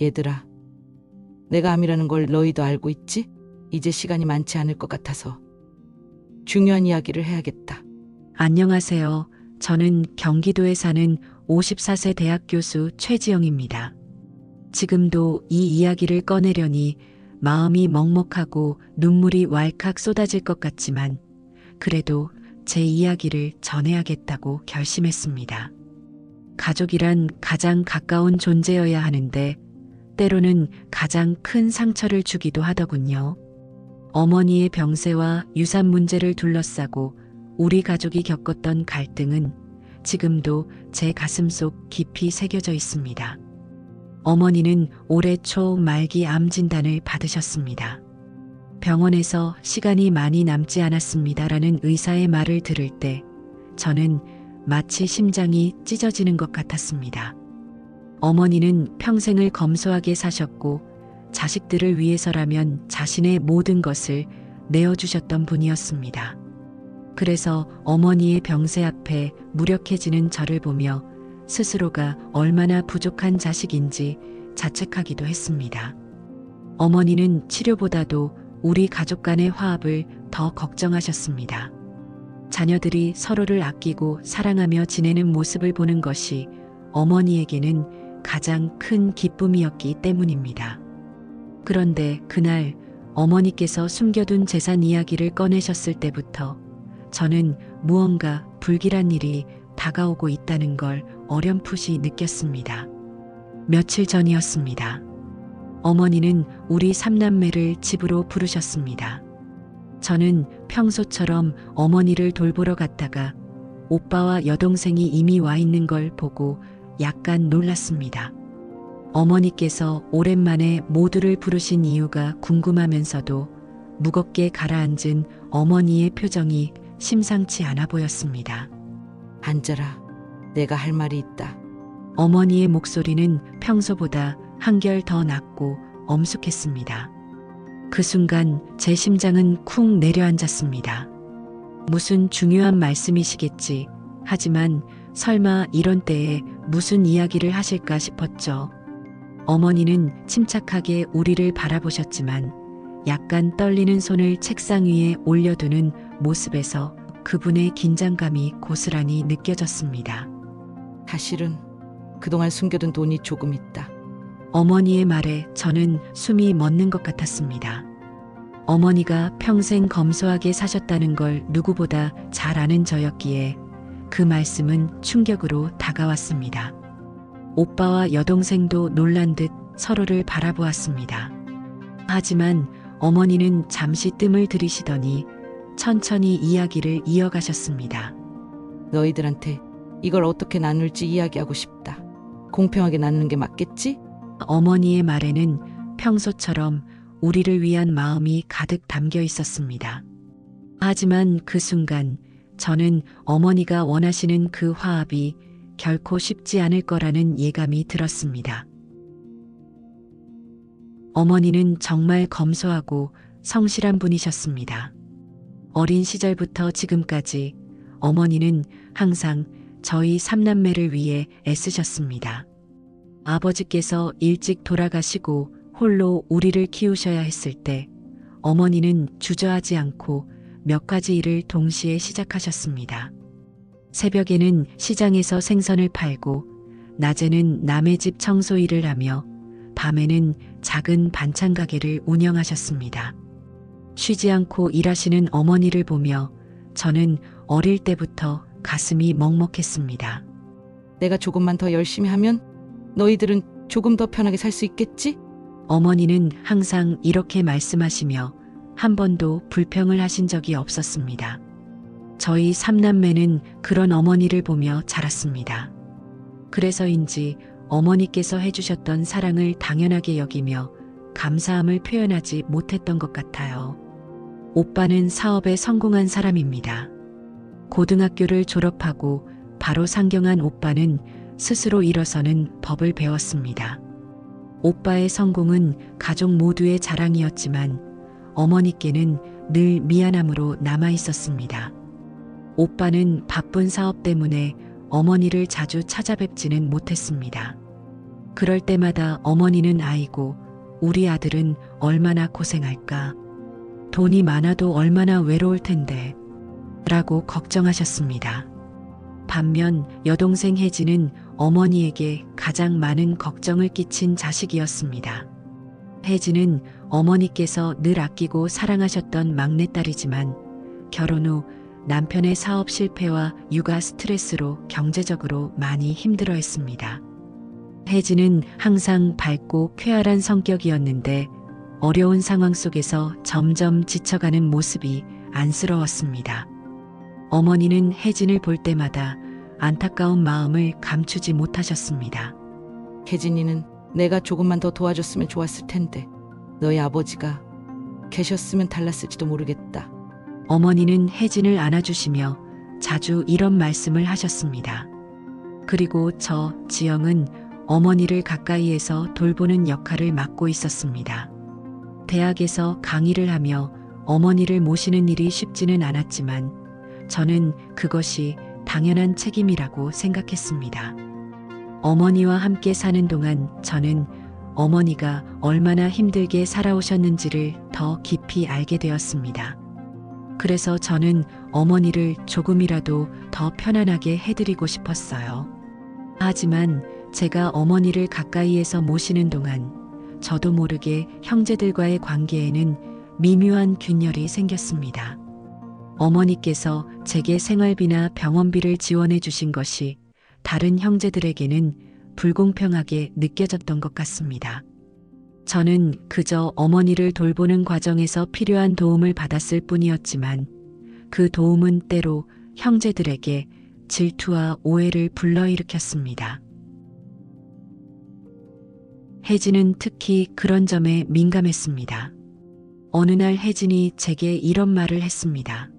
얘들아, 내가 암이라는 걸 너희도 알고 있지? 이제 시간이 많지 않을 것 같아서 중요한 이야기를 해야겠다. 안녕하세요. 저는 경기도에 사는 54세 대학 교수 최지영입니다. 지금도 이 이야기를 꺼내려니 마음이 먹먹하고 눈물이 왈칵 쏟아질 것 같지만 그래도 제 이야기를 전해야겠다고 결심했습니다. 가족이란 가장 가까운 존재여야 하는데 때로는 가장 큰 상처를 주기도 하더군요. 어머니의 병세와 유산 문제를 둘러싸고 우리 가족이 겪었던 갈등은 지금도 제 가슴속 깊이 새겨져 있습니다. 어머니는 올해 초 말기 암 진단을 받으셨습니다. 병원에서 시간이 많이 남지 않았습니다라는 의사의 말을 들을 때 저는 마치 심장이 찢어지는 것 같았습니다. 어머니는 평생을 검소하게 사셨고 자식들을 위해서라면 자신의 모든 것을 내어주셨던 분이었습니다. 그래서 어머니의 병세 앞에 무력해지는 저를 보며 스스로가 얼마나 부족한 자식인지 자책하기도 했습니다. 어머니는 치료보다도 우리 가족 간의 화합을 더 걱정하셨습니다. 자녀들이 서로를 아끼고 사랑하며 지내는 모습을 보는 것이 어머니에게는 가장 큰 기쁨이었기 때문입니다. 그런데 그날 어머니께서 숨겨둔 재산 이야기를 꺼내셨을 때부터 저는 무언가 불길한 일이 다가오고 있다는 걸 어렴풋이 느꼈습니다. 며칠 전이었습니다. 어머니는 우리 삼남매를 집으로 부르셨습니다. 저는 평소처럼 어머니를 돌보러 갔다가 오빠와 여동생이 이미 와 있는 걸 보고 약간 놀랐습니다. 어머니께서 오랜만에 모두를 부르신 이유가 궁금하면서도 무겁게 가라앉은 어머니의 표정이 심상치 않아 보였습니다. 앉아라. 내가 할 말이 있다. 어머니의 목소리는 평소보다 한결 더 낮고 엄숙했습니다. 그 순간 제 심장은 쿵 내려앉았습니다. 무슨 중요한 말씀이시겠지. 하지만 설마 이런 때에 무슨 이야기를 하실까 싶었죠. 어머니는 침착하게 우리를 바라보셨지만 약간 떨리는 손을 책상 위에 올려두는 모습에서 그분의 긴장감이 고스란히 느껴졌습니다. 사실은 그동안 숨겨둔 돈이 조금 있다. 어머니의 말에 저는 숨이 멎는 것 같았습니다. 어머니가 평생 검소하게 사셨다는 걸 누구보다 잘 아는 저였기에 그 말씀은 충격으로 다가왔습니다. 오빠와 여동생도 놀란 듯 서로를 바라보았습니다. 하지만 어머니는 잠시 뜸을 들이시더니 천천히 이야기를 이어가셨습니다. 너희들한테 이걸 어떻게 나눌지 이야기하고 싶다. 공평하게 나누는 게 맞겠지? 어머니의 말에는 평소처럼 우리를 위한 마음이 가득 담겨 있었습니다. 하지만 그 순간 저는 어머니가 원하시는 그 화합이 결코 쉽지 않을 거라는 예감이 들었습니다. 어머니는 정말 검소하고 성실한 분이셨습니다. 어린 시절부터 지금까지 어머니는 항상 저희 삼남매를 위해 애쓰셨습니다. 아버지께서 일찍 돌아가시고 홀로 우리를 키우셔야 했을 때 어머니는 주저하지 않고 몇 가지 일을 동시에 시작하셨습니다. 새벽에는 시장에서 생선을 팔고 낮에는 남의 집 청소 일을 하며 밤에는 작은 반찬 가게를 운영하셨습니다. 쉬지 않고 일하시는 어머니를 보며 저는 어릴 때부터 가슴이 먹먹했습니다. 내가 조금만 더 열심히 하면 너희들은 조금 더 편하게 살 수 있겠지? 어머니는 항상 이렇게 말씀하시며 한 번도 불평을 하신 적이 없었습니다. 저희 삼남매는 그런 어머니를 보며 자랐습니다. 그래서인지 어머니께서 해주셨던 사랑을 당연하게 여기며 감사함을 표현하지 못했던 것 같아요. 오빠는 사업에 성공한 사람입니다. 고등학교를 졸업하고 바로 상경한 오빠는 스스로 일어서는 법을 배웠습니다. 오빠의 성공은 가족 모두의 자랑이었지만 어머니께는 늘 미안함으로 남아 있었습니다. 오빠는 바쁜 사업 때문에 어머니를 자주 찾아뵙지는 못했습니다. 그럴 때마다 어머니는 아이고, 우리 아들은 얼마나 고생할까? 돈이 많아도 얼마나 외로울 텐데. 라고 걱정하셨습니다. 반면 여동생 혜진은 어머니에게 가장 많은 걱정을 끼친 자식이었습니다. 혜진은 어머니께서 늘 아끼고 사랑하셨던 막내딸이지만 결혼 후 남편의 사업 실패와 육아 스트레스로 경제적으로 많이 힘들어했습니다. 혜진은 항상 밝고 쾌활한 성격이었는데 어려운 상황 속에서 점점 지쳐가는 모습이 안쓰러웠습니다. 어머니는 혜진을 볼 때마다 안타까운 마음을 감추지 못하셨습니다. 혜진이는 내가 조금만 더 도와줬으면 좋았을 텐데 너희 아버지가 계셨으면 달랐을지도 모르겠다. 어머니는 혜진을 안아주시며 자주 이런 말씀을 하셨습니다. 그리고 저 지영은 어머니를 가까이에서 돌보는 역할을 맡고 있었습니다. 대학에서 강의를 하며 어머니를 모시는 일이 쉽지는 않았지만 저는 그것이 당연한 책임이라고 생각했습니다. 어머니와 함께 사는 동안 저는 어머니가 얼마나 힘들게 살아오셨는지를 더 깊이 알게 되었습니다. 그래서 저는 어머니를 조금이라도 더 편안하게 해드리고 싶었어요. 하지만 제가 어머니를 가까이에서 모시는 동안 저도 모르게 형제들과의 관계에는 미묘한 균열이 생겼습니다. 어머니께서 제게 생활비나 병원비를 지원해 주신 것이 다른 형제들에게는 불공평하게 느껴졌던 것 같습니다. 저는 그저 어머니를 돌보는 과정에서 필요한 도움을 받았을 뿐이었지만 그 도움은 때로 형제들에게 질투와 오해를 불러일으켰습니다. 혜진은 특히 그런 점에 민감했습니다. 어느 날 혜진이 제게 이런 말을 했습니다.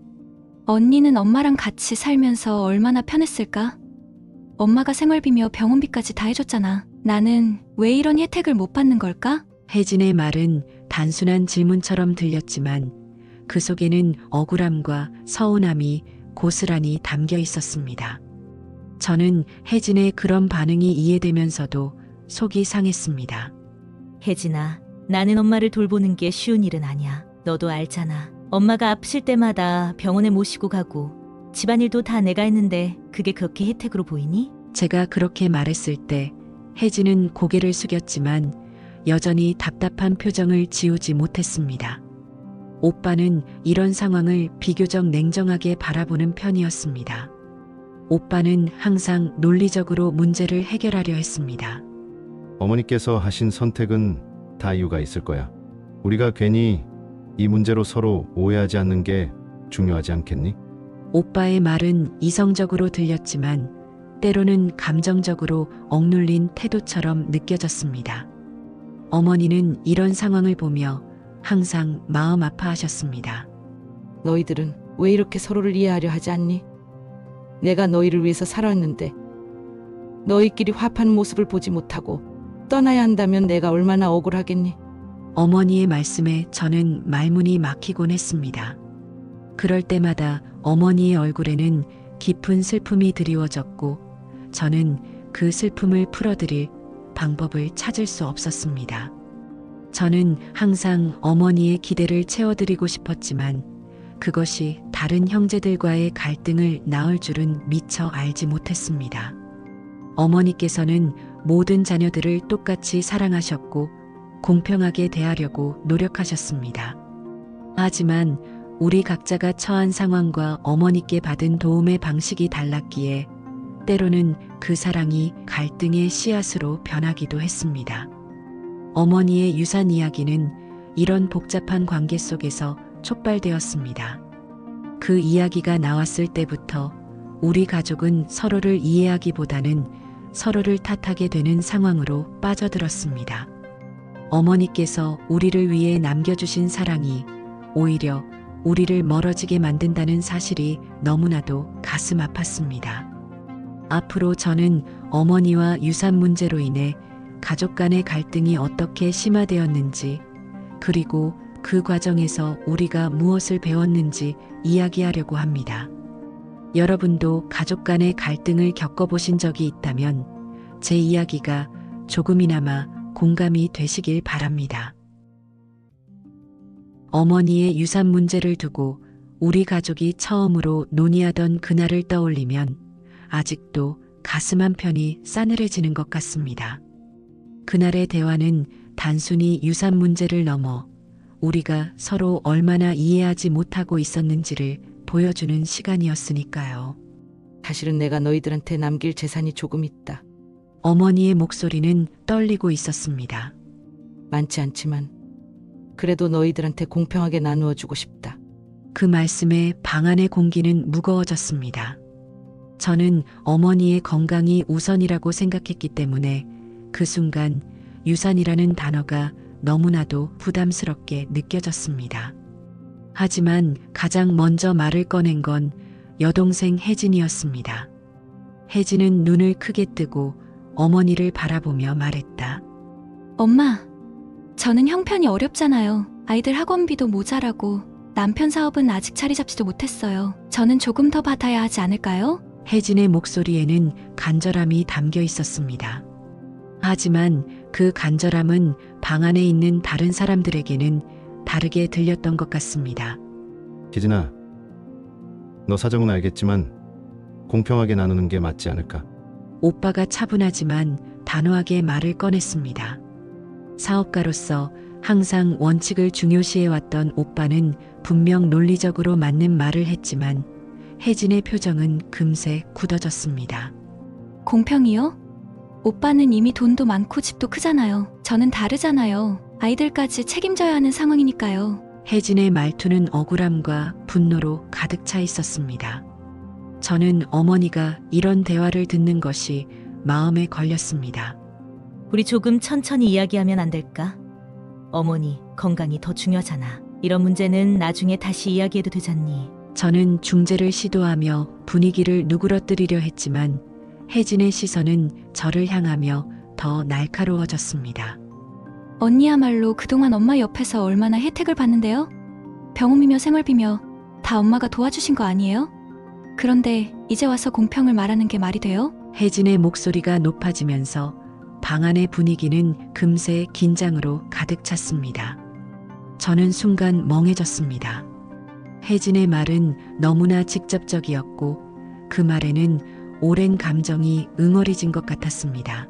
언니는 엄마랑 같이 살면서 얼마나 편했을까? 엄마가 생활비며 병원비까지 다 해줬잖아. 나는 왜 이런 혜택을 못 받는 걸까? 혜진의 말은 단순한 질문처럼 들렸지만 그 속에는 억울함과 서운함이 고스란히 담겨 있었습니다. 저는 혜진의 그런 반응이 이해되면서도 속이 상했습니다. 혜진아, 나는 엄마를 돌보는 게 쉬운 일은 아니야. 너도 알잖아. 엄마가 아프실 때마다 병원에 모시고 가고 집안일도 다 내가 했는데 그게 그렇게 혜택으로 보이니? 제가 그렇게 말했을 때 혜진은 고개를 숙였지만 여전히 답답한 표정을 지우지 못했습니다. 오빠는 이런 상황을 비교적 냉정하게 바라보는 편이었습니다. 오빠는 항상 논리적으로 문제를 해결하려 했습니다. 어머니께서 하신 선택은 다 이유가 있을 거야. 우리가 괜히 이 문제로 서로 오해하지 않는 게 중요하지 않겠니? 오빠의 말은 이성적으로 들렸지만 때로는 감정적으로 억눌린 태도처럼 느껴졌습니다. 어머니는 이런 상황을 보며 항상 마음 아파하셨습니다. 너희들은 왜 이렇게 서로를 이해하려 하지 않니? 내가 너희를 위해서 살았는데 너희끼리 화합하는 모습을 보지 못하고 떠나야 한다면 내가 얼마나 억울하겠니? 어머니의 말씀에 저는 말문이 막히곤 했습니다. 그럴 때마다 어머니의 얼굴에는 깊은 슬픔이 드리워졌고 저는 그 슬픔을 풀어드릴 방법을 찾을 수 없었습니다. 저는 항상 어머니의 기대를 채워드리고 싶었지만 그것이 다른 형제들과의 갈등을 낳을 줄은 미처 알지 못했습니다. 어머니께서는 모든 자녀들을 똑같이 사랑하셨고 공평하게 대하려고 노력하셨습니다. 하지만 우리 각자가 처한 상황과 어머니께 받은 도움의 방식이 달랐기에 때로는 그 사랑이 갈등의 씨앗으로 변하기도 했습니다. 어머니의 유산 이야기는 이런 복잡한 관계 속에서 촉발되었습니다. 그 이야기가 나왔을 때부터 우리 가족은 서로를 이해하기보다는 서로를 탓하게 되는 상황으로 빠져들었습니다. 어머니께서 우리를 위해 남겨주신 사랑이 오히려 우리를 멀어지게 만든다는 사실이 너무나도 가슴 아팠습니다. 앞으로 저는 어머니와 유산 문제로 인해 가족 간의 갈등이 어떻게 심화되었는지 그리고 그 과정에서 우리가 무엇을 배웠는지 이야기하려고 합니다. 여러분도 가족 간의 갈등을 겪어보신 적이 있다면 제 이야기가 조금이나마 공감이 되시길 바랍니다. 어머니의 유산 문제를 두고 우리 가족이 처음으로 논의하던 그날을 떠올리면 아직도 가슴 한편이 싸늘해지는 것 같습니다. 그날의 대화는 단순히 유산 문제를 넘어 우리가 서로 얼마나 이해하지 못하고 있었는지를 보여주는 시간이었으니까요. 사실은 내가 너희들한테 남길 재산이 조금 있다. 어머니의 목소리는 떨리고 있었습니다. 많지 않지만 그래도 너희들한테 공평하게 나누어 주고 싶다. 그 말씀에 방 안의 공기는 무거워졌습니다. 저는 어머니의 건강이 우선이라고 생각했기 때문에 그 순간 유산이라는 단어가 너무나도 부담스럽게 느껴졌습니다. 하지만 가장 먼저 말을 꺼낸 건 여동생 혜진이었습니다. 혜진은 눈을 크게 뜨고 어머니를 바라보며 말했다. 엄마, 저는 형편이 어렵잖아요. 아이들 학원비도 모자라고 남편 사업은 아직 자리 잡지도 못했어요. 저는 조금 더 받아야 하지 않을까요? 혜진의 목소리에는 간절함이 담겨 있었습니다. 하지만 그 간절함은 방 안에 있는 다른 사람들에게는 다르게 들렸던 것 같습니다. 혜진아, 너 사정은 알겠지만 공평하게 나누는 게 맞지 않을까? 오빠가 차분하지만 단호하게 말을 꺼냈습니다. 사업가로서 항상 원칙을 중요시해왔던 오빠는 분명 논리적으로 맞는 말을 했지만 혜진의 표정은 금세 굳어졌습니다. 공평이요? 오빠는 이미 돈도 많고 집도 크잖아요. 저는 다르잖아요. 아이들까지 책임져야 하는 상황이니까요. 혜진의 말투는 억울함과 분노로 가득 차 있었습니다. 저는 어머니가 이런 대화를 듣는 것이 마음에 걸렸습니다. 우리 조금 천천히 이야기하면 안 될까? 어머니, 건강이 더 중요하잖아. 이런 문제는 나중에 다시 이야기해도 되잖니. 저는 중재를 시도하며 분위기를 누그러뜨리려 했지만 혜진의 시선은 저를 향하며 더 날카로워졌습니다. 언니야말로 그동안 엄마 옆에서 얼마나 혜택을 봤는데요? 병원비며 생활비며 다 엄마가 도와주신 거 아니에요? 그런데 이제 와서 공평을 말하는 게 말이 돼요? 혜진의 목소리가 높아지면서 방 안의 분위기는 금세 긴장으로 가득 찼습니다. 저는 순간 멍해졌습니다. 혜진의 말은 너무나 직접적이었고 그 말에는 오랜 감정이 응어리진 것 같았습니다.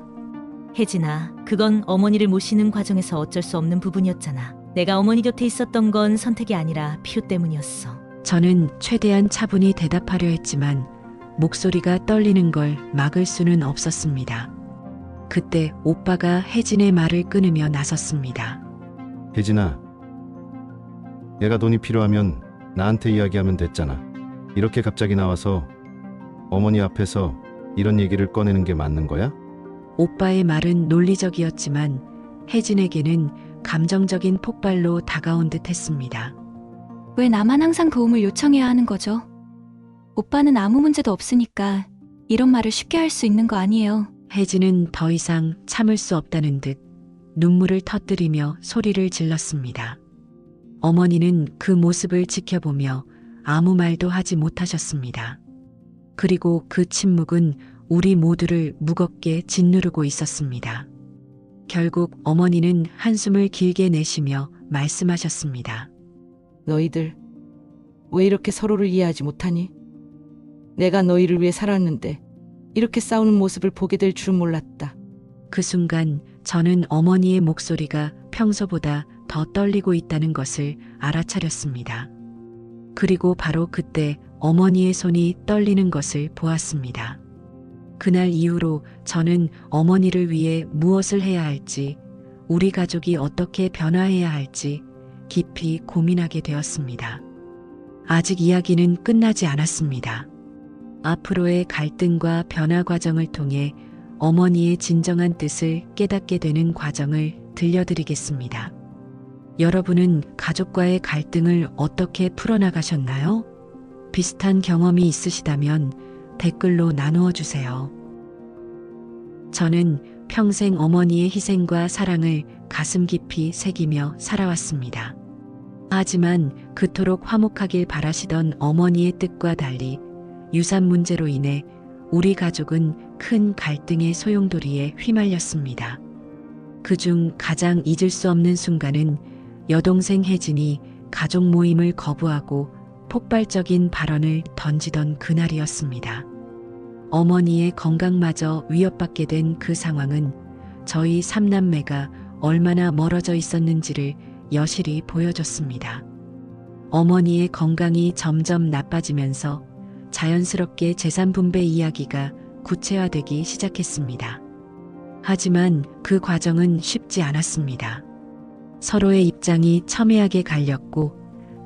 혜진아, 그건 어머니를 모시는 과정에서 어쩔 수 없는 부분이었잖아. 내가 어머니 곁에 있었던 건 선택이 아니라 필요 때문이었어. 저는 최대한 차분히 대답하려 했지만 목소리가 떨리는 걸 막을 수는 없었습니다. 그때 오빠가 혜진의 말을 끊으며 나섰습니다. 혜진아, 얘가 돈이 필요하면 나한테 이야기하면 됐잖아. 이렇게 갑자기 나와서 어머니 앞에서 이런 얘기를 꺼내는 게 맞는 거야? 오빠의 말은 논리적이었지만 혜진에게는 감정적인 폭발로 다가온 듯 했습니다. 왜 나만 항상 도움을 요청해야 하는 거죠? 오빠는 아무 문제도 없으니까 이런 말을 쉽게 할 수 있는 거 아니에요. 혜진은 더 이상 참을 수 없다는 듯 눈물을 터뜨리며 소리를 질렀습니다. 어머니는 그 모습을 지켜보며 아무 말도 하지 못하셨습니다. 그리고 그 침묵은 우리 모두를 무겁게 짓누르고 있었습니다. 결국 어머니는 한숨을 길게 내쉬며 말씀하셨습니다. 너희들 왜 이렇게 서로를 이해하지 못하니? 내가 너희를 위해 살았는데 이렇게 싸우는 모습을 보게 될 줄은 몰랐다. 그 순간 저는 어머니의 목소리가 평소보다 더 떨리고 있다는 것을 알아차렸습니다. 그리고 바로 그때 어머니의 손이 떨리는 것을 보았습니다. 그날 이후로 저는 어머니를 위해 무엇을 해야 할지, 우리 가족이 어떻게 변화해야 할지 깊이 고민하게 되었습니다. 아직 이야기는 끝나지 않았습니다. 앞으로의 갈등과 변화 과정을 통해 어머니의 진정한 뜻을 깨닫게 되는 과정을 들려드리겠습니다. 여러분은 가족과의 갈등을 어떻게 풀어나가셨나요? 비슷한 경험이 있으시다면 댓글로 나누어 주세요. 저는 평생 어머니의 희생과 사랑을 가슴 깊이 새기며 살아왔습니다. 하지만 그토록 화목하길 바라시던 어머니의 뜻과 달리 유산 문제로 인해 우리 가족은 큰 갈등의 소용돌이에 휘말렸습니다. 그중 가장 잊을 수 없는 순간은 여동생 혜진이 가족 모임을 거부하고 폭발적인 발언을 던지던 그날이었습니다. 어머니의 건강마저 위협받게 된 그 상황은 저희 삼남매가 얼마나 멀어져 있었는지를 여실히 보여줬습니다. 어머니의 건강이 점점 나빠지면서 자연스럽게 재산 분배 이야기가 구체화되기 시작했습니다. 하지만 그 과정은 쉽지 않았습니다. 서로의 입장이 첨예하게 갈렸고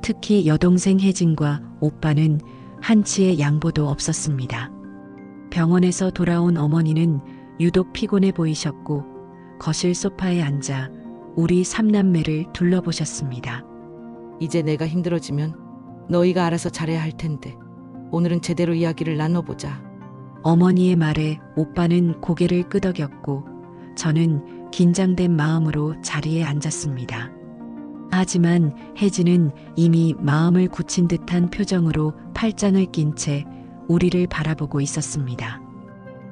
특히 여동생 혜진과 오빠는 한치의 양보도 없었습니다. 병원에서 돌아온 어머니는 유독 피곤해 보이셨고 거실 소파에 앉아 우리 삼남매를 둘러보셨습니다. 이제 내가 힘들어지면 너희가 알아서 잘해야 할 텐데 오늘은 제대로 이야기를 나눠보자. 어머니의 말에 오빠는 고개를 끄덕였고 저는 긴장된 마음으로 자리에 앉았습니다. 하지만 혜진은 이미 마음을 굳힌 듯한 표정으로 팔짱을 낀 채 우리를 바라보고 있었습니다.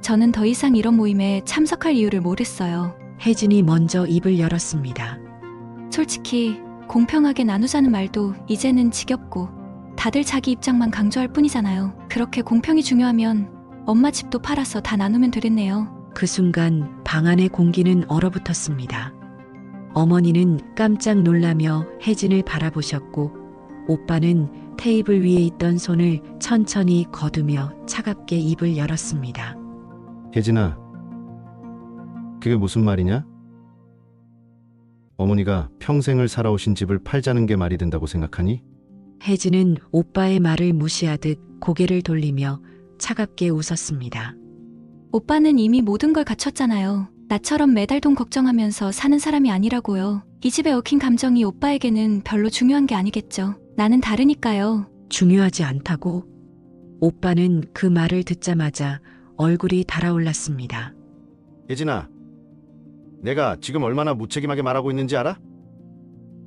저는 더 이상 이런 모임에 참석할 이유를 모르겠어요. 혜진이 먼저 입을 열었습니다. 솔직히 공평하게 나누자는 말도 이제는 지겹고 다들 자기 입장만 강조할 뿐이잖아요. 그렇게 공평이 중요하면 엄마 집도 팔아서 다 나누면 되겠네요. 그 순간 방 안의 공기는 얼어붙었습니다. 어머니는 깜짝 놀라며 혜진을 바라보셨고 오빠는 테이블 위에 있던 손을 천천히 거두며 차갑게 입을 열었습니다. 혜진아, 그게 무슨 말이냐? 어머니가 평생을 살아오신 집을 팔자는 게 말이 된다고 생각하니? 혜진은 오빠의 말을 무시하듯 고개를 돌리며 차갑게 웃었습니다. 오빠는 이미 모든 걸 갖췄잖아요. 나처럼 매달 돈 걱정하면서 사는 사람이 아니라고요. 이 집에 얽힌 감정이 오빠에게는 별로 중요한 게 아니겠죠. 나는 다르니까요. 중요하지 않다고? 오빠는 그 말을 듣자마자 얼굴이 달아올랐습니다. 혜진아, 내가 지금 얼마나 무책임하게 말하고 있는지 알아?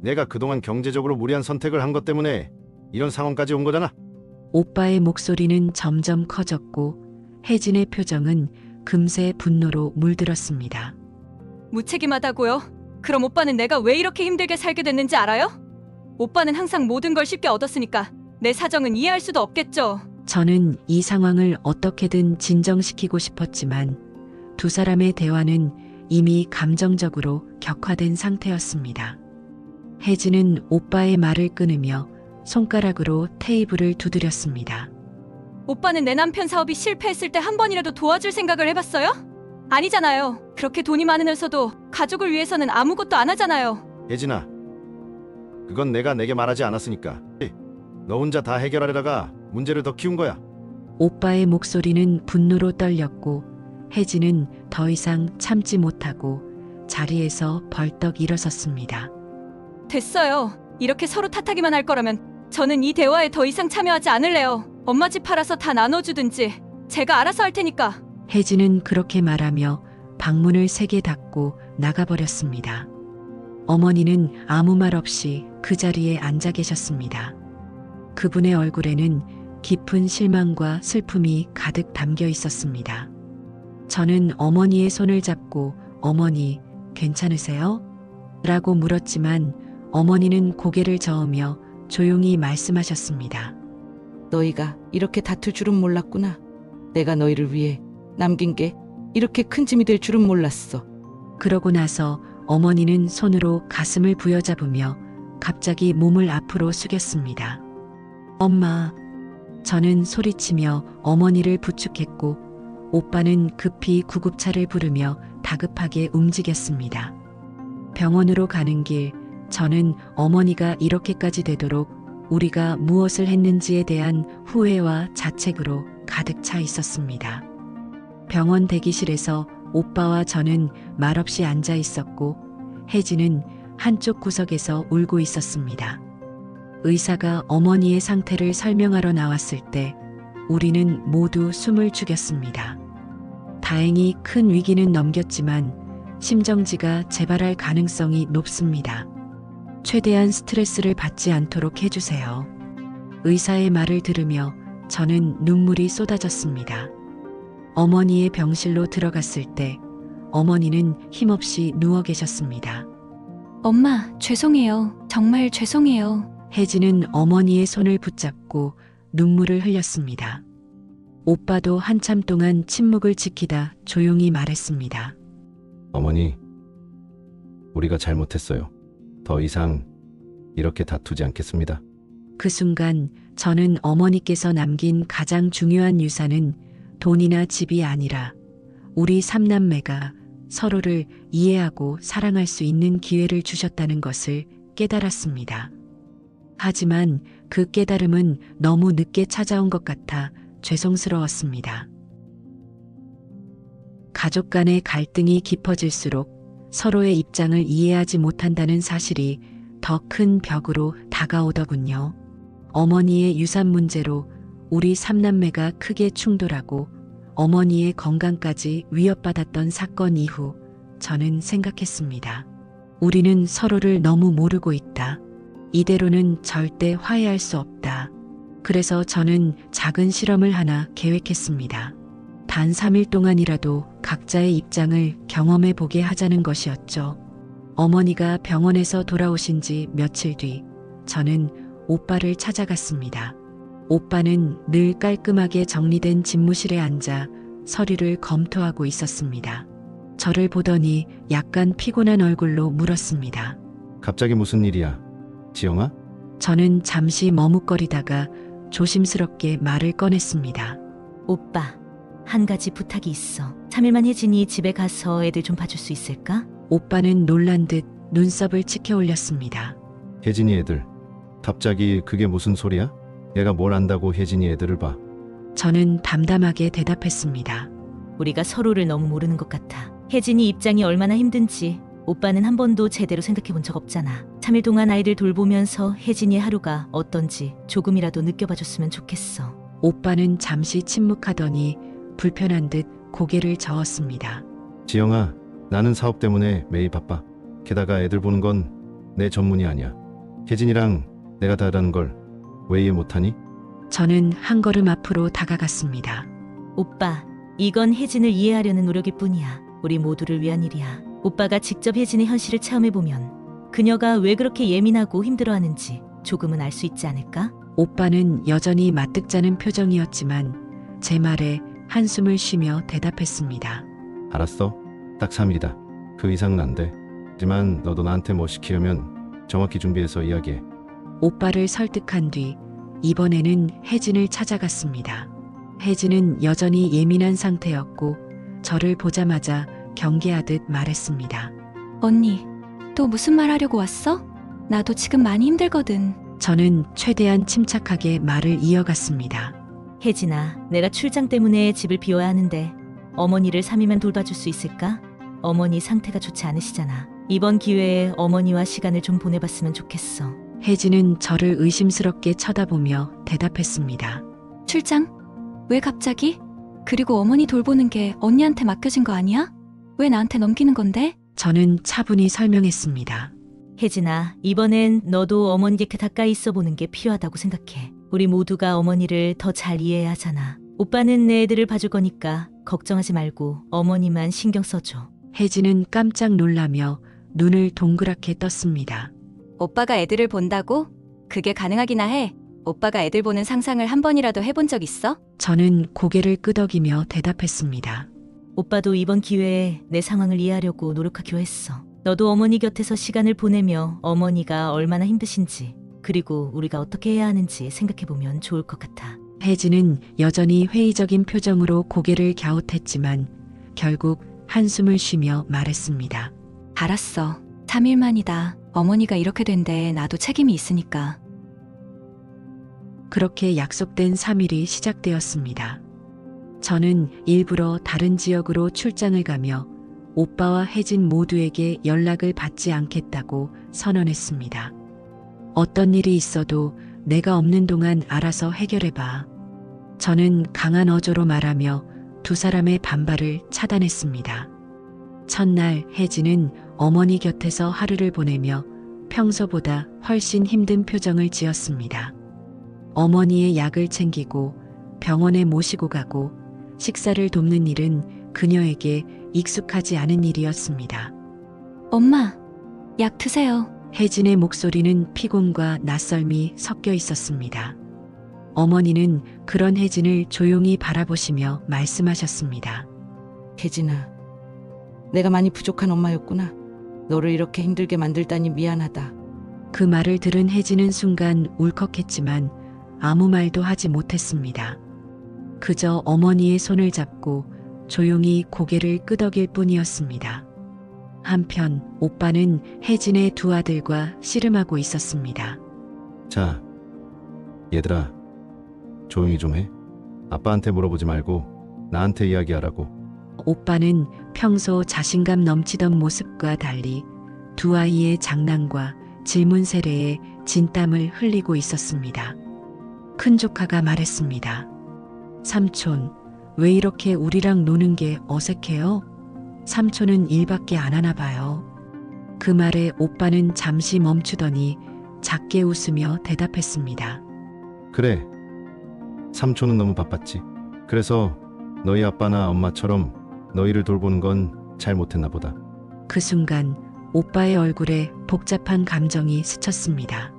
내가 그동안 경제적으로 무리한 선택을 한 것 때문에 이런 상황까지 온 거잖아. 오빠의 목소리는 점점 커졌고 혜진의 표정은 금세 분노로 물들었습니다. 무책임하다고요? 그럼 오빠는 내가 왜 이렇게 힘들게 살게 됐는지 알아요? 오빠는 항상 모든 걸 쉽게 얻었으니까 내 사정은 이해할 수도 없겠죠. 저는 이 상황을 어떻게든 진정시키고 싶었지만 두 사람의 대화는 이미 감정적으로 격화된 상태였습니다. 혜진은 오빠의 말을 끊으며 손가락으로 테이블을 두드렸습니다. 오빠는 내 남편 사업이 실패했을 때 한 번이라도 도와줄 생각을 해봤어요? 아니잖아요. 그렇게 돈이 많으면서도 가족을 위해서는 아무것도 안 하잖아요. 혜진아, 그건 내게 말하지 않았으니까. 너 혼자 다 해결하려다가 문제를 더 키운 거야. 오빠의 목소리는 분노로 떨렸고 혜진은 더 이상 참지 못하고 자리에서 벌떡 일어섰습니다. 됐어요. 이렇게 서로 탓하기만 할 거라면 저는 이 대화에 더 이상 참여하지 않을래요. 엄마 집 팔아서 다 나눠주든지 제가 알아서 할 테니까. 혜진은 그렇게 말하며 방문을 세게 닫고 나가버렸습니다. 어머니는 아무 말 없이 그 자리에 앉아 계셨습니다. 그분의 얼굴에는 깊은 실망과 슬픔이 가득 담겨 있었습니다. 저는 어머니의 손을 잡고 어머니, 괜찮으세요? 라고 물었지만 어머니는 고개를 저으며 조용히 말씀하셨습니다. 너희가 이렇게 다툴 줄은 몰랐구나. 내가 너희를 위해 남긴 게 이렇게 큰 짐이 될 줄은 몰랐어. 그러고 나서 어머니는 손으로 가슴을 부여잡으며 갑자기 몸을 앞으로 숙였습니다. 엄마. 저는 소리치며 어머니를 부축했고 오빠는 급히 구급차를 부르며 다급하게 움직였습니다. 병원으로 가는 길 저는 어머니가 이렇게까지 되도록 우리가 무엇을 했는지에 대한 후회와 자책으로 가득 차 있었습니다. 병원 대기실에서 오빠와 저는 말없이 앉아 있었고 혜진은 한쪽 구석에서 울고 있었습니다. 의사가 어머니의 상태를 설명하러 나왔을 때 우리는 모두 숨을 죽였습니다. 다행히 큰 위기는 넘겼지만 심정지가 재발할 가능성이 높습니다. 최대한 스트레스를 받지 않도록 해주세요. 의사의 말을 들으며 저는 눈물이 쏟아졌습니다. 어머니의 병실로 들어갔을 때 어머니는 힘없이 누워 계셨습니다. 엄마, 죄송해요. 정말 죄송해요. 혜진은 어머니의 손을 붙잡고 눈물을 흘렸습니다. 오빠도 한참 동안 침묵을 지키다 조용히 말했습니다. 어머니, 우리가 잘못했어요. 더 이상 이렇게 다투지 않겠습니다. 그 순간 저는 어머니께서 남긴 가장 중요한 유산은 돈이나 집이 아니라 우리 삼남매가 서로를 이해하고 사랑할 수 있는 기회를 주셨다는 것을 깨달았습니다. 하지만 그 깨달음은 너무 늦게 찾아온 것 같아 죄송스러웠습니다. 가족 간의 갈등이 깊어질수록 서로의 입장을 이해하지 못한다는 사실이 더 큰 벽으로 다가오더군요. 어머니의 유산 문제로 우리 삼남매가 크게 충돌하고 어머니의 건강까지 위협받았던 사건 이후 저는 생각했습니다. 우리는 서로를 너무 모르고 있다. 이대로는 절대 화해할 수 없다. 그래서 저는 작은 실험을 하나 계획했습니다. 단 3일 동안이라도 각자의 입장을 경험해 보게 하자는 것이었죠. 어머니가 병원에서 돌아오신 지 며칠 뒤 저는 오빠를 찾아갔습니다. 오빠는 늘 깔끔하게 정리된 집무실에 앉아 서류를 검토하고 있었습니다. 저를 보더니 약간 피곤한 얼굴로 물었습니다. 갑자기 무슨 일이야? 지영아? 저는 잠시 머뭇거리다가 조심스럽게 말을 꺼냈습니다. 오빠, 한 가지 부탁이 있어. 3일만 혜진이 집에 가서 애들 좀 봐줄 수 있을까? 오빠는 놀란 듯 눈썹을 치켜 올렸습니다. 혜진이 애들. 갑자기 그게 무슨 소리야? 얘가 뭘 안다고 혜진이 애들을 봐. 저는 담담하게 대답했습니다. 우리가 서로를 너무 모르는 것 같아. 혜진이 입장이 얼마나 힘든지 오빠는 한 번도 제대로 생각해 본 적 없잖아. 3일 동안 아이들 돌보면서 혜진이의 하루가 어떤지 조금이라도 느껴봐줬으면 좋겠어. 오빠는 잠시 침묵하더니 불편한 듯 고개를 저었습니다. 지영아, 나는 사업 때문에 매일 바빠. 게다가 애들 보는 건 내 전문이 아니야. 혜진이랑 내가 다르다는 걸 왜 이해 못하니? 저는 한 걸음 앞으로 다가갔습니다. 오빠, 이건 혜진을 이해하려는 노력일 뿐이야. 우리 모두를 위한 일이야. 오빠가 직접 혜진의 현실을 체험해보면 그녀가 왜 그렇게 예민하고 힘들어하는지 조금은 알 수 있지 않을까? 오빠는 여전히 마뜩자는 표정이었지만 제 말에 한숨을 쉬며 대답했습니다. 알았어. 딱 3일이다. 그 이상은 안 돼. 하지만 너도 나한테 뭐 시키려면 정확히 준비해서 이야기해. 오빠를 설득한 뒤 이번에는 혜진을 찾아갔습니다. 혜진은 여전히 예민한 상태였고 저를 보자마자 경계하듯 말했습니다. 언니, 또 무슨 말 하려고 왔어? 나도 지금 많이 힘들거든. 저는 최대한 침착하게 말을 이어갔습니다. 혜진아, 내가 출장 때문에 집을 비워야 하는데 어머니를 3일만 돌봐줄 수 있을까? 어머니 상태가 좋지 않으시잖아. 이번 기회에 어머니와 시간을 좀 보내봤으면 좋겠어. 혜진은 저를 의심스럽게 쳐다보며 대답했습니다. 출장? 왜 갑자기? 그리고 어머니 돌보는 게 언니한테 맡겨진 거 아니야? 왜 나한테 넘기는 건데? 저는 차분히 설명했습니다. 혜진아, 이번엔 너도 어머니 곁에 가까이 있어 보는 게 필요하다고 생각해. 우리 모두가 어머니를 더 잘 이해해야 하잖아. 오빠는 내 애들을 봐줄 거니까 걱정하지 말고 어머니만 신경 써줘. 혜진은 깜짝 놀라며 눈을 동그랗게 떴습니다. 오빠가 애들을 본다고? 그게 가능하기나 해. 오빠가 애들 보는 상상을 한 번이라도 해본 적 있어? 저는 고개를 끄덕이며 대답했습니다. 오빠도 이번 기회에 내 상황을 이해하려고 노력하기로 했어. 너도 어머니 곁에서 시간을 보내며 어머니가 얼마나 힘드신지 그리고 우리가 어떻게 해야 하는지 생각해보면 좋을 것 같아. 혜진은 여전히 회의적인 표정으로 고개를 갸웃했지만 결국 한숨을 쉬며 말했습니다. 알았어. 3일만이다. 어머니가 이렇게 된데 나도 책임이 있으니까. 그렇게 약속된 3일이 시작되었습니다. 저는 일부러 다른 지역으로 출장을 가며 오빠와 혜진 모두에게 연락을 받지 않겠다고 선언했습니다. 어떤 일이 있어도 내가 없는 동안 알아서 해결해봐. 저는 강한 어조로 말하며 두 사람의 반발을 차단했습니다. 첫날 혜진은 어머니 곁에서 하루를 보내며 평소보다 훨씬 힘든 표정을 지었습니다. 어머니의 약을 챙기고 병원에 모시고 가고 식사를 돕는 일은 그녀에게 익숙하지 않은 일이었습니다. 엄마, 약 드세요. 혜진의 목소리는 피곤과 낯설미 섞여 있었습니다. 어머니는 그런 혜진을 조용히 바라보시며 말씀하셨습니다. 혜진아, 내가 많이 부족한 엄마였구나. 너를 이렇게 힘들게 만들다니 미안하다. 그 말을 들은 혜진은 순간 울컥했지만 아무 말도 하지 못했습니다. 그저 어머니의 손을 잡고 조용히 고개를 끄덕일 뿐이었습니다. 한편 오빠는 혜진의 두 아들과 씨름하고 있었습니다. 자, 얘들아, 조용히 좀 해. 아빠한테 물어보지 말고 나한테 이야기하라고. 오빠는 평소 자신감 넘치던 모습과 달리 두 아이의 장난과 질문 세례에 진땀을 흘리고 있었습니다. 큰 조카가 말했습니다. 삼촌, 왜 이렇게 우리랑 노는 게 어색해요? 삼촌은 일밖에 안 하나 봐요. 그 말에 오빠는 잠시 멈추더니 작게 웃으며 대답했습니다. 그래, 삼촌은 너무 바빴지. 그래서 너희 아빠나 엄마처럼 너희를 돌보는 건 잘 못했나 보다. 그 순간 오빠의 얼굴에 복잡한 감정이 스쳤습니다.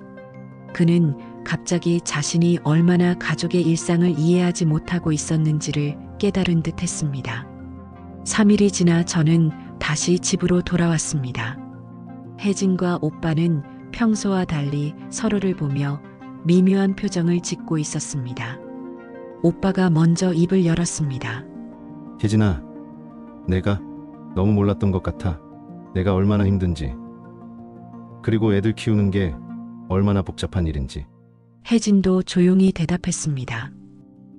그는 갑자기 자신이 얼마나 가족의 일상을 이해하지 못하고 있었는지를 깨달은 듯 했습니다. 3일이 지나 저는 다시 집으로 돌아왔습니다. 혜진과 오빠는 평소와 달리 서로를 보며 미묘한 표정을 짓고 있었습니다. 오빠가 먼저 입을 열었습니다. 혜진아, 내가 너무 몰랐던 것 같아. 내가 얼마나 힘든지. 그리고 애들 키우는 게 얼마나 복잡한 일인지. 혜진도 조용히 대답했습니다.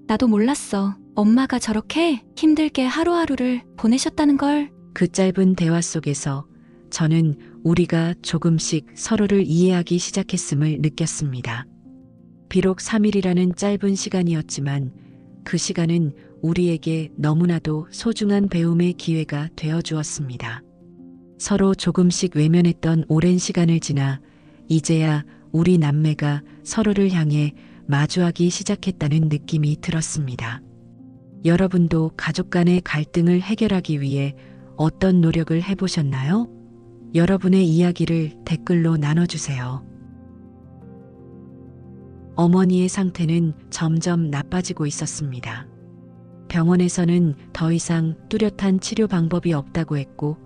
나도 몰랐어. 엄마가 저렇게 힘들게 하루하루를 보내셨다는 걸. 그 짧은 대화 속에서 저는 우리가 조금씩 서로를 이해하기 시작했음을 느꼈습니다. 비록 3일이라는 짧은 시간이었지만 그 시간은 우리에게 너무나도 소중한 배움의 기회가 되어 주었습니다. 서로 조금씩 외면했던 오랜 시간을 지나 이제야 우리 남매가 서로를 향해 마주하기 시작했다는 느낌이 들었습니다. 여러분도 가족 간의 갈등을 해결하기 위해 어떤 노력을 해보셨나요? 여러분의 이야기를 댓글로 나눠주세요. 어머니의 상태는 점점 나빠지고 있었습니다. 병원에서는 더 이상 뚜렷한 치료 방법이 없다고 했고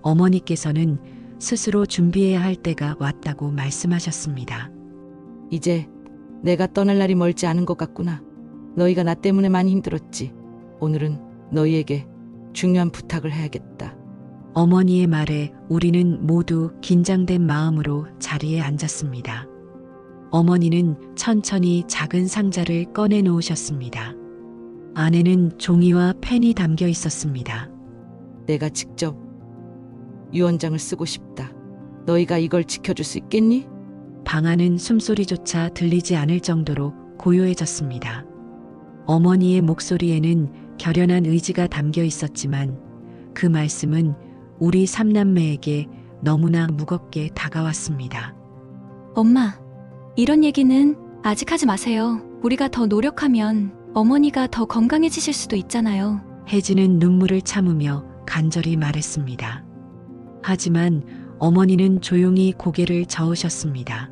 어머니께서는 스스로 준비해야 할 때가 왔다고 말씀하셨습니다. 이제 내가 떠날 날이 멀지 않은 것 같구나. 너희가 나 때문에 많이 힘들었지. 오늘은 너희에게 중요한 부탁을 해야겠다. 어머니의 말에 우리는 모두 긴장된 마음으로 자리에 앉았습니다. 어머니는 천천히 작은 상자를 꺼내 놓으셨습니다. 안에는 종이와 펜이 담겨 있었습니다. 내가 직접 유언장을 쓰고 싶다. 너희가 이걸 지켜줄 수 있겠니? 방 안은 숨소리조차 들리지 않을 정도로 고요해졌습니다. 어머니의 목소리에는 결연한 의지가 담겨 있었지만 그 말씀은 우리 삼남매에게 너무나 무겁게 다가왔습니다. 엄마, 이런 얘기는 아직 하지 마세요. 우리가 더 노력하면 어머니가 더 건강해지실 수도 있잖아요. 혜진은 눈물을 참으며 간절히 말했습니다. 하지만 어머니는 조용히 고개를 저으셨습니다.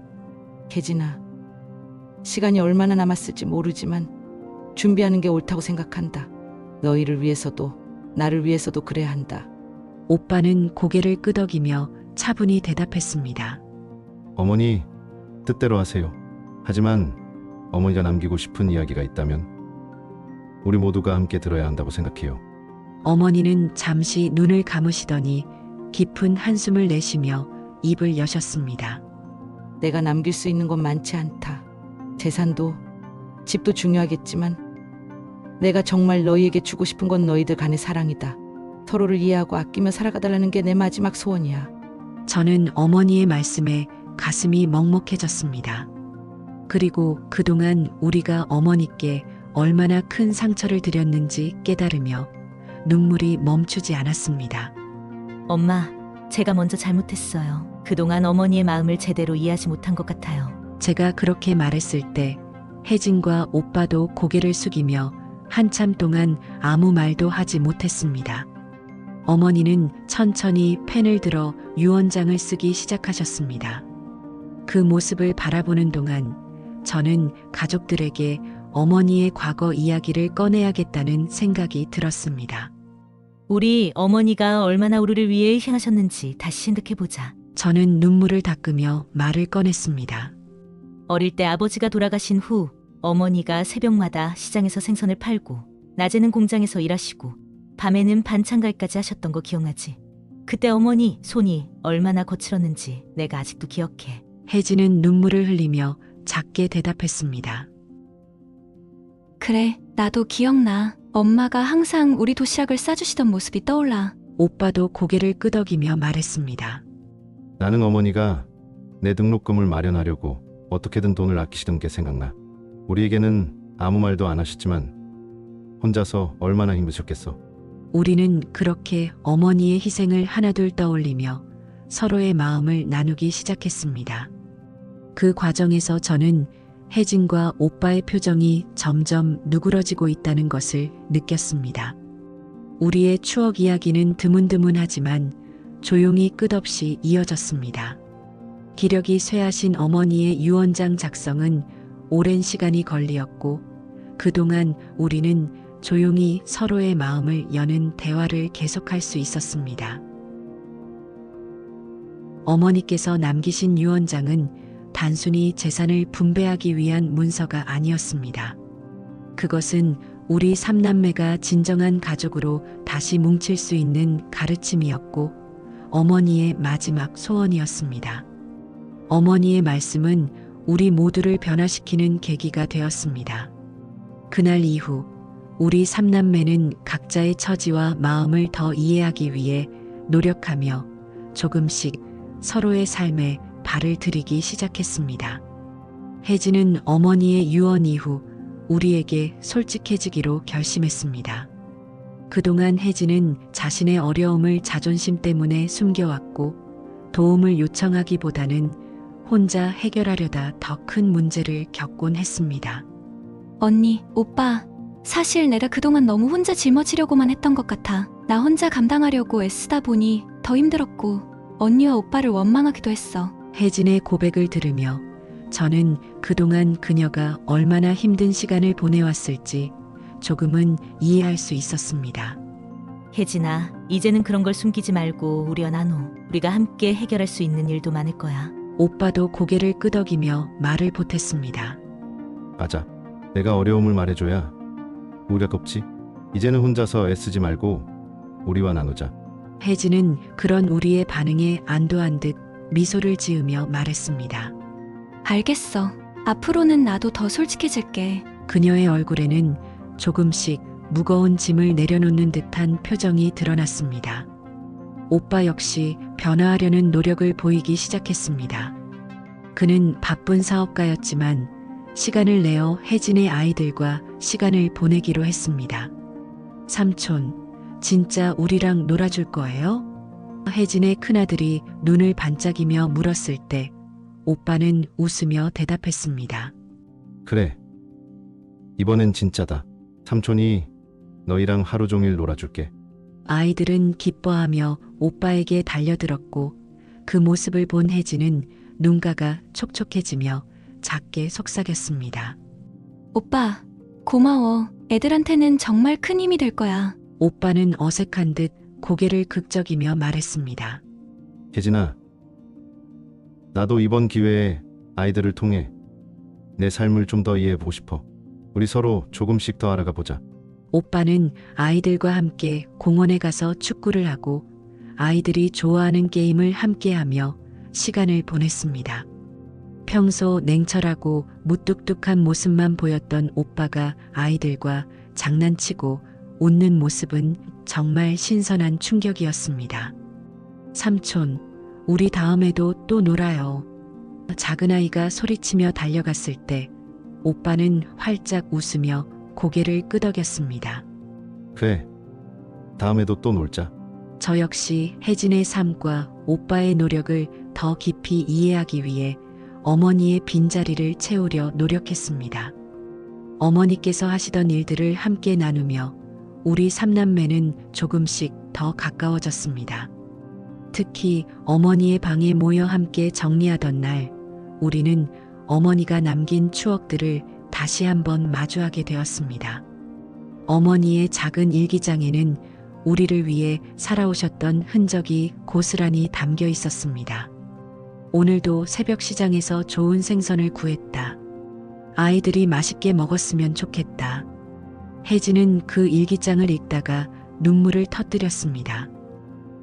혜진아, 시간이 얼마나 남았을지 모르지만 준비하는 게 옳다고 생각한다. 너희를 위해서도 나를 위해서도 그래야 한다. 오빠는 고개를 끄덕이며 차분히 대답했습니다. 어머니 뜻대로 하세요. 하지만 어머니가 남기고 싶은 이야기가 있다면 우리 모두가 함께 들어야 한다고 생각해요. 어머니는 잠시 눈을 감으시더니 깊은 한숨을 내쉬며 입을 여셨습니다. 내가 남길 수 있는 건 많지 않다. 재산도 집도 중요하겠지만 내가 정말 너희에게 주고 싶은 건 너희들 간의 사랑이다. 서로를 이해하고 아끼며 살아가달라는 게 내 마지막 소원이야. 저는 어머니의 말씀에 가슴이 먹먹해졌습니다. 그리고 그동안 우리가 어머니께 얼마나 큰 상처를 드렸는지 깨달으며 눈물이 멈추지 않았습니다. 엄마, 제가 먼저 잘못했어요. 그동안 어머니의 마음을 제대로 이해하지 못한 것 같아요. 제가 그렇게 말했을 때 혜진과 오빠도 고개를 숙이며 한참 동안 아무 말도 하지 못했습니다. 어머니는 천천히 펜을 들어 유언장을 쓰기 시작하셨습니다. 그 모습을 바라보는 동안 저는 가족들에게 어머니의 과거 이야기를 꺼내야겠다는 생각이 들었습니다. 우리 어머니가 얼마나 우리를 위해 희생하셨는지 다시 생각해보자. 저는 눈물을 닦으며 말을 꺼냈습니다. 어릴 때 아버지가 돌아가신 후 어머니가 새벽마다 시장에서 생선을 팔고 낮에는 공장에서 일하시고 밤에는 반찬갈까지 하셨던 거 기억나지? 그때 어머니 손이 얼마나 거칠었는지 내가 아직도 기억해. 혜진은 눈물을 흘리며 작게 대답했습니다. 그래, 나도 기억나. 엄마가 항상 우리 도시락을 싸주시던 모습이 떠올라. 오빠도 고개를 끄덕이며 말했습니다. 나는 어머니가 내 등록금을 마련하려고 어떻게든 돈을 아끼시던 게 생각나. 우리에게는 아무 말도 안 하셨지만 혼자서 얼마나 힘드셨겠어. 우리는 그렇게 어머니의 희생을 하나둘 떠올리며 서로의 마음을 나누기 시작했습니다. 그 과정에서 저는 혜진과 오빠의 표정이 점점 누그러지고 있다는 것을 느꼈습니다. 우리의 추억 이야기는 드문드문하지만 조용히 끝없이 이어졌습니다. 기력이 쇠하신 어머니의 유언장 작성은 오랜 시간이 걸리었고 그동안 우리는 조용히 서로의 마음을 여는 대화를 계속할 수 있었습니다. 어머니께서 남기신 유언장은 단순히 재산을 분배하기 위한 문서가 아니었습니다. 그것은 우리 삼남매가 진정한 가족으로 다시 뭉칠 수 있는 가르침이었고 어머니의 마지막 소원이었습니다. 어머니의 말씀은 우리 모두를 변화시키는 계기가 되었습니다. 그날 이후 우리 삼남매는 각자의 처지와 마음을 더 이해하기 위해 노력하며 조금씩 서로의 삶에 발을 들이기 시작했습니다. 혜진은 어머니의 유언 이후 우리에게 솔직해지기로 결심했습니다. 그동안 혜진은 자신의 어려움을 자존심 때문에 숨겨왔고 도움을 요청하기보다는 혼자 해결하려다 더 큰 문제를 겪곤 했습니다. 언니, 오빠, 사실 내가 그동안 너무 혼자 짊어지려고만 했던 것 같아. 나 혼자 감당하려고 애쓰다 보니 더 힘들었고 언니와 오빠를 원망하기도 했어. 혜진의 고백을 들으며 저는 그동안 그녀가 얼마나 힘든 시간을 보내왔을지 조금은 이해할 수 있었습니다. 혜진아, 이제는 그런 걸 숨기지 말고 우리와 나눠. 우리가 함께 해결할 수 있는 일도 많을 거야. 오빠도 고개를 끄덕이며 말을 보탰습니다. 맞아. 내가 어려움을 말해줘야 우려가 없지. 이제는 혼자서 애쓰지 말고 우리와 나누자. 혜진은 그런 우리의 반응에 안도한 듯 미소를 지으며 말했습니다. 알겠어. 앞으로는 나도 더 솔직해질게. 그녀의 얼굴에는 조금씩 무거운 짐을 내려놓는 듯한 표정이 드러났습니다. 오빠 역시 변화하려는 노력을 보이기 시작했습니다. 그는 바쁜 사업가였지만 시간을 내어 혜진의 아이들과 시간을 보내기로 했습니다. 삼촌, 진짜 우리랑 놀아줄 거예요? 혜진의 큰아들이 눈을 반짝이며 물었을 때 오빠는 웃으며 대답했습니다. 그래. 이번엔 진짜다. 삼촌이 너희랑 하루 종일 놀아줄게. 아이들은 기뻐하며 오빠에게 달려들었고 그 모습을 본 혜진은 눈가가 촉촉해지며 작게 속삭였습니다. 오빠, 고마워. 애들한테는 정말 큰 힘이 될 거야. 오빠는 어색한 듯 고개를 긁적이며 말했습니다. 혜진아, 나도 이번 기회에 아이들을 통해 내 삶을 좀 더 이해해보고 싶어. 우리 서로 조금씩 더 알아가 보자. 오빠는 아이들과 함께 공원에 가서 축구를 하고 아이들이 좋아하는 게임을 함께하며 시간을 보냈습니다. 평소 냉철하고 무뚝뚝한 모습만 보였던 오빠가 아이들과 장난치고 웃는 모습은 정말 신선한 충격이었습니다. 삼촌, 우리 다음에도 또 놀아요. 작은 아이가 소리치며 달려갔을 때 오빠는 활짝 웃으며 고개를 끄덕였습니다. 그래. 다음에도 또 놀자. 저 역시 혜진의 삶과 오빠의 노력을 더 깊이 이해하기 위해 어머니의 빈자리를 채우려 노력했습니다. 어머니께서 하시던 일들을 함께 나누며 우리 삼남매는 조금씩 더 가까워졌습니다. 특히 어머니의 방에 모여 함께 정리하던 날, 우리는 어머니가 남긴 추억들을 다시 한번 마주하게 되었습니다. 어머니의 작은 일기장에는 우리를 위해 살아오셨던 흔적이 고스란히 담겨 있었습니다. 오늘도 새벽 시장에서 좋은 생선을 구했다. 아이들이 맛있게 먹었으면 좋겠다. 혜진은 그 일기장을 읽다가 눈물을 터뜨렸습니다.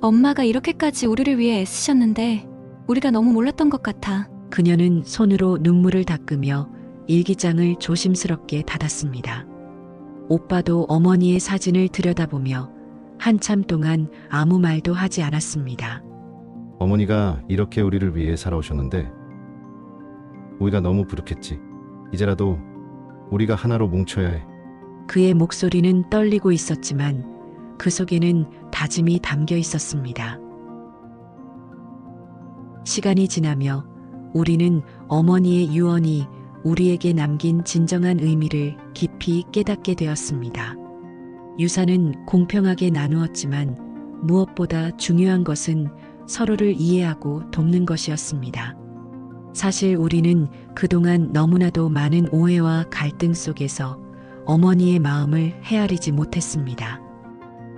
엄마가 이렇게까지 우리를 위해 애쓰셨는데 우리가 너무 몰랐던 것 같아. 그녀는 손으로 눈물을 닦으며 일기장을 조심스럽게 닫았습니다. 오빠도 어머니의 사진을 들여다보며 한참 동안 아무 말도 하지 않았습니다. 어머니가 이렇게 우리를 위해 살아오셨는데 우리가 너무 부족했지. 이제라도 우리가 하나로 뭉쳐야 해. 그의 목소리는 떨리고 있었지만 그 속에는 다짐이 담겨 있었습니다. 시간이 지나며 우리는 어머니의 유언이 우리에게 남긴 진정한 의미를 깊이 깨닫게 되었습니다. 유산은 공평하게 나누었지만 무엇보다 중요한 것은 서로를 이해하고 돕는 것이었습니다. 사실 우리는 그동안 너무나도 많은 오해와 갈등 속에서 어머니의 마음을 헤아리지 못했습니다.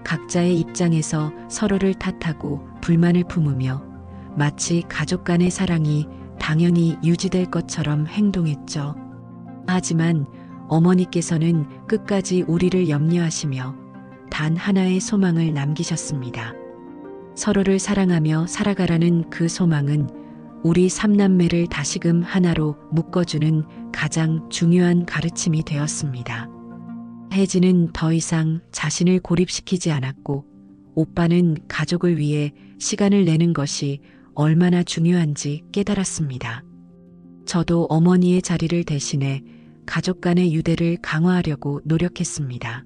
각자의 입장에서 서로를 탓하고 불만을 품으며 마치 가족 간의 사랑이 당연히 유지될 것처럼 행동했죠. 하지만 어머니께서는 끝까지 우리를 염려하시며 단 하나의 소망을 남기셨습니다. 서로를 사랑하며 살아가라는 그 소망은 우리 삼남매를 다시금 하나로 묶어주는 가장 중요한 가르침이 되었습니다. 혜진은 더 이상 자신을 고립시키지 않았고 오빠는 가족을 위해 시간을 내는 것이 얼마나 중요한지 깨달았습니다. 저도 어머니의 자리를 대신해 가족 간의 유대를 강화하려고 노력했습니다.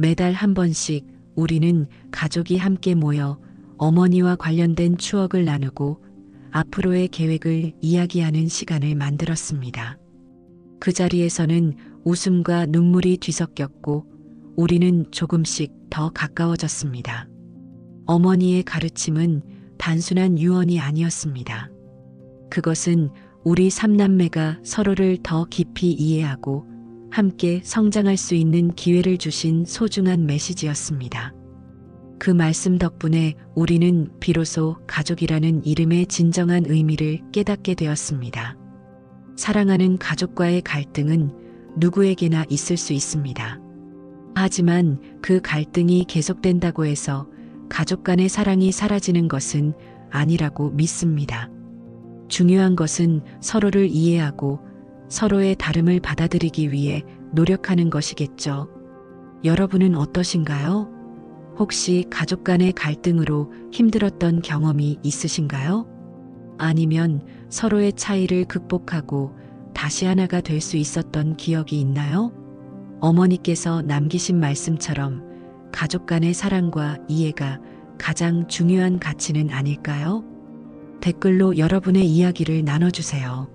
매달 한 번씩 우리는 가족이 함께 모여 어머니와 관련된 추억을 나누고 앞으로의 계획을 이야기하는 시간을 만들었습니다. 그 자리에서는 웃음과 눈물이 뒤섞였고 우리는 조금씩 더 가까워졌습니다. 어머니의 가르침은 단순한 유언이 아니었습니다. 그것은 우리 삼남매가 서로를 더 깊이 이해하고 함께 성장할 수 있는 기회를 주신 소중한 메시지였습니다. 그 말씀 덕분에 우리는 비로소 가족이라는 이름의 진정한 의미를 깨닫게 되었습니다. 사랑하는 가족과의 갈등은 누구에게나 있을 수 있습니다. 하지만 그 갈등이 계속된다고 해서 가족 간의 사랑이 사라지는 것은 아니라고 믿습니다. 중요한 것은 서로를 이해하고 서로의 다름을 받아들이기 위해 노력하는 것이겠죠. 여러분은 어떠신가요? 혹시 가족 간의 갈등으로 힘들었던 경험이 있으신가요? 아니면 서로의 차이를 극복하고 다시 하나가 될 수 있었던 기억이 있나요? 어머니께서 남기신 말씀처럼 가족 간의 사랑과 이해가 가장 중요한 가치는 아닐까요? 댓글로 여러분의 이야기를 나눠주세요.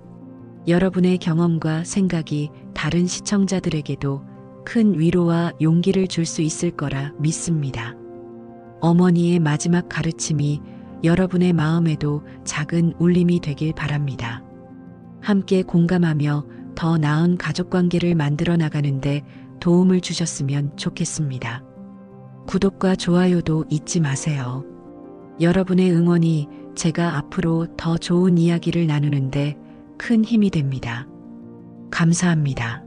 여러분의 경험과 생각이 다른 시청자들에게도 큰 위로와 용기를 줄 수 있을 거라 믿습니다. 어머니의 마지막 가르침이 여러분의 마음에도 작은 울림이 되길 바랍니다. 함께 공감하며 더 나은 가족관계를 만들어 나가는데 도움을 주셨으면 좋겠습니다. 구독과 좋아요도 잊지 마세요. 여러분의 응원이 제가 앞으로 더 좋은 이야기를 나누는데 큰 힘이 됩니다. 감사합니다.